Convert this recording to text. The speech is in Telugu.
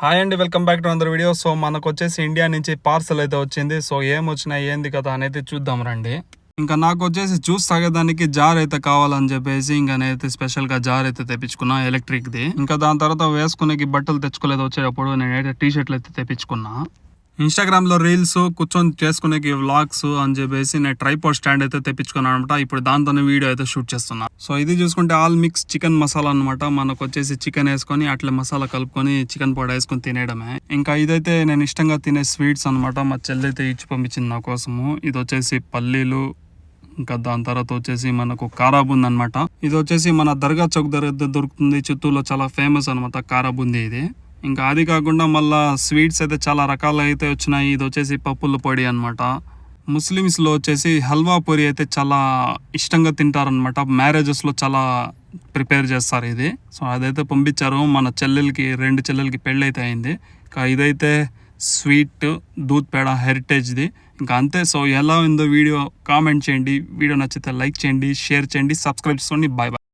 హాయ్ అండి, welcome back to another video. So మనకు వచ్చేసి ఇండియా నుంచి పార్సల్ అయితే వచ్చింది. సో ఏమొచ్చినాయి ఏంది కదా అనేది చూద్దాం రండి. ఇంకా నాకు వచ్చేసి జ్యూస్ తాగేదానికి జార్ అయితే కావాలని చెప్పేసి ఇంకా నేనైతే స్పెషల్ గా జార్ అయితే తెప్పించుకున్నా, ఎలక్ట్రిక్ ది. ఇంకా దాని తర్వాత వేసుకునేకి బట్టలు తెచ్చుకోలేదు వచ్చేటప్పుడు, నేనైతే టీ షర్ట్లు అయితే తెప్పించుకున్నా. ఇన్స్టాగ్రామ్ లో రీల్స్ కూర్చొని చేసుకునేకి వ్లాగ్స్ అని చెప్పేసి నేను ట్రైపాడ్ స్టాండ్ అయితే తెప్పించుకున్నాను అనమాట. ఇప్పుడు దాంతోనే వీడియో అయితే షూట్ చేస్తున్నా. సో ఇది చూసుకుంటే ఆల్ మిక్స్ చికెన్ మసాలా అనమాట. మనకు వచ్చేసి చికెన్ వేసుకొని అట్లా మసాలా కలుపుకొని చికెన్ పౌడర్ వేసుకొని తినేయడమే. ఇంకా ఇదైతే నేను ఇష్టంగా తినే స్వీట్స్ అనమాట. మా చెల్లి అయితే ఇచ్చి పంపించింది నా కోసము. ఇది వచ్చేసి పల్లీలు, ఇంకా దాని తర్వాత వచ్చేసి మనకు కారాబుంది అనమాట. ఇది వచ్చేసి మన దర్గా చౌక్ దగ్గర దొరుకుతుంది, చిత్తూరులో చాలా ఫేమస్ అనమాట కారాబుంది ఇది. ఇంకా అది కాకుండా మళ్ళా స్వీట్స్ అయితే చాలా రకాలు అయితే వచ్చినాయి. ఇది వచ్చేసి పప్పుల పొడి అనమాట. ముస్లిమ్స్లో వచ్చేసి హల్వా పూరి అయితే చాలా ఇష్టంగా తింటారనమాట. మ్యారేజెస్లో చాలా ప్రిపేర్ చేస్తారు ఇది. సో అదైతే పంపించారు. మన చెల్లెలకి, 2 చెల్లెలకి పెళ్ళి అయితే అయింది. ఇంకా ఇదైతే స్వీట్ దూద్ పేడ హెరిటేజ్ది. ఇంకా అంతే. సో ఎలా ఉందో వీడియో కామెంట్ చేయండి. వీడియో నచ్చితే లైక్ చేయండి, షేర్ చేయండి, సబ్స్క్రైబ్ చేసుకోండి. Bye bye.